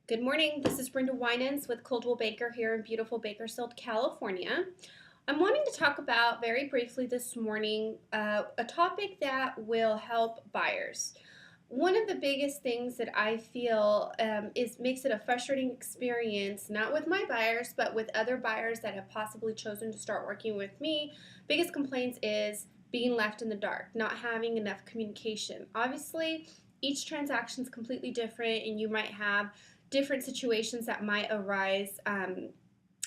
Good morning. This is Brenda Winans with Coldwell Banker here in beautiful Bakersfield, California. I'm wanting to talk about very briefly this morning a topic that will help buyers. One of the biggest things that I feel is makes it a frustrating experience, not with my buyers, but with other buyers that have possibly chosen to start working with me. Biggest complaints is being left in the dark, not having enough communication. Obviously, each transaction is completely different, and you might have different situations that might arise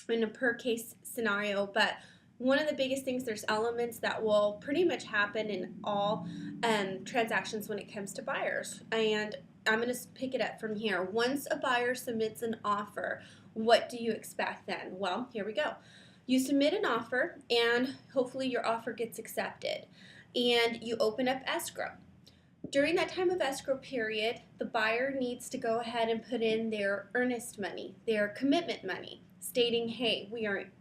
in a per case scenario, but one of the biggest things, there's elements that will pretty much happen in all transactions when it comes to buyers. And I'm going to pick it up from here. Once a buyer submits an offer, what do you expect then? Well, here we go. You submit an offer, and hopefully your offer gets accepted, and you open up escrow. During that time of escrow period, the buyer needs to go ahead and put in their earnest money, their commitment money, stating, "Hey,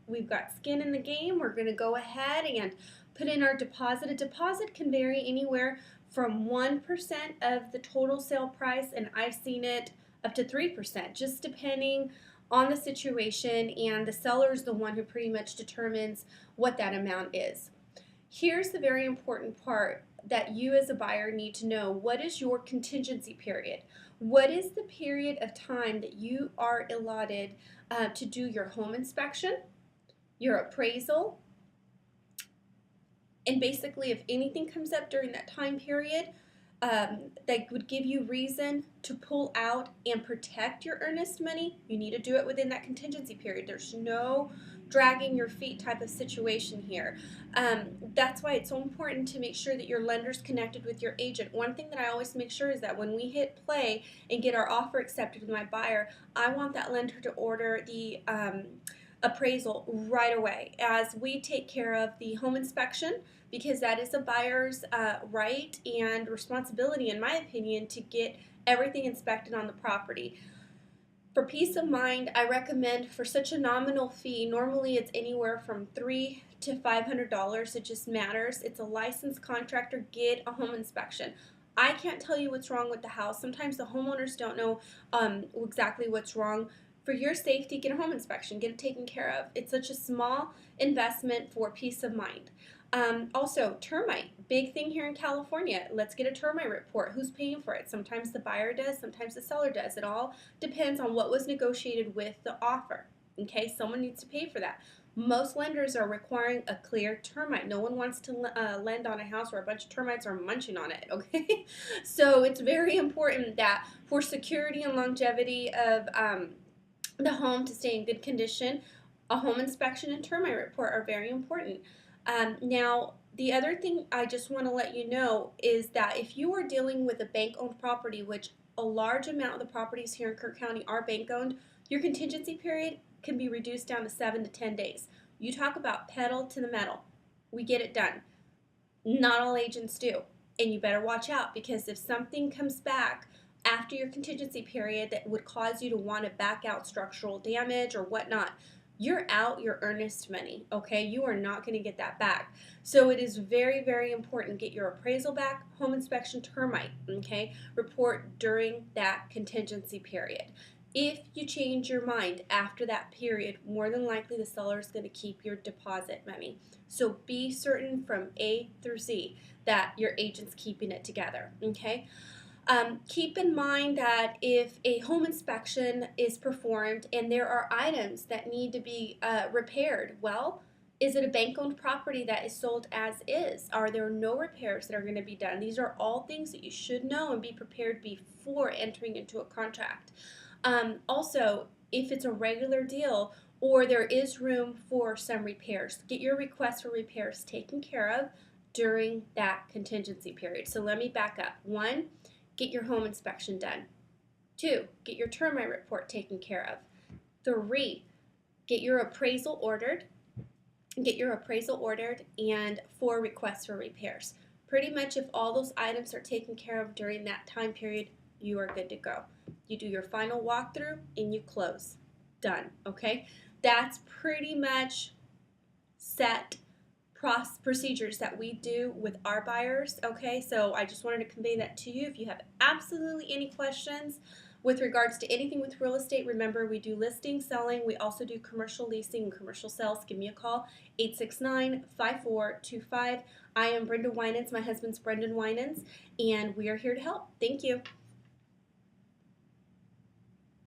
we've got skin in the game. We're going to go ahead and put in our deposit." A deposit can vary anywhere from 1% of the total sale price, and I've seen it up to 3%, just depending on the situation, and the seller is the one who pretty much determines what that amount is. Here's the very important part that you as a buyer need to know. What is your contingency period? What is the period of time that you are allotted to do your home inspection, your appraisal, and basically if anything comes up during that time period that would give you reason to pull out and protect your earnest money, you need to do it within that contingency period. There's no dragging your feet type of situation here. That's why it's so important to make sure that your lender's connected with your agent. One thing that I always make sure is that when we hit play and get our offer accepted with my buyer, I want that lender to order the appraisal right away as we take care of the home inspection, because that is a buyer's right and responsibility, in my opinion, to get everything inspected on the property. For peace of mind, I recommend for such a nominal fee, normally it's anywhere from $300 to $500. It just matters. It's a licensed contractor. Get a home inspection. I can't tell you what's wrong with the house. Sometimes the homeowners don't know exactly what's wrong. For your safety, get a home inspection. Get it taken care of. It's such a small investment for peace of mind. Also, termite, big thing here in California. Let's get a termite report. Who's paying for it? Sometimes the buyer does, sometimes the seller does. It all depends on what was negotiated with the offer. Okay, someone needs to pay for that. Most lenders are requiring a clear termite. No one wants to lend on a house where a bunch of termites are munching on it, okay? So it's very important that for security and longevity of the home to stay in good condition, a home inspection and termite report are very important. Now, the other thing I just want to let you know is that if you are dealing with a bank-owned property, which a large amount of the properties here in Kirk County are bank-owned, your contingency period can be reduced down to 7 to 10 days. You talk about pedal to the metal. We get it done. Not all agents do. And you better watch out, because if something comes back after your contingency period that would cause you to want to back out structural damage or whatnot, you're out your earnest money, okay? You are not going to get that back. So it is very, very important. Get your appraisal back, home inspection, termite, okay? Report during that contingency period. If you change your mind after that period, more than likely the seller is going to keep your deposit money. So be certain from A through Z that your agent's keeping it together, okay? Keep in mind that if a home inspection is performed and there are items that need to be repaired, well, is it a bank-owned property that is sold as is? Are there no repairs that are going to be done? These are all things that you should know and be prepared before entering into a contract. Also, if it's a regular deal or there is room for some repairs, get your request for repairs taken care of during that contingency period. So let me back up. 1, get your home inspection done. 2, get your termite report taken care of. 3, get your appraisal ordered. And 4, requests for repairs. Pretty much if all those items are taken care of during that time period, you are good to go. You do your final walkthrough and you close. Done, okay? That's pretty much set procedures that we do with our buyers, okay? So I just wanted to convey that to you. If you have absolutely any questions, With regards to anything with real estate, remember we do listing, selling. We also do commercial leasing and commercial sales. Give me a call, 869-5425. I am Brenda Winans. My husband's Brendan Winans, and we are here to help. Thank you.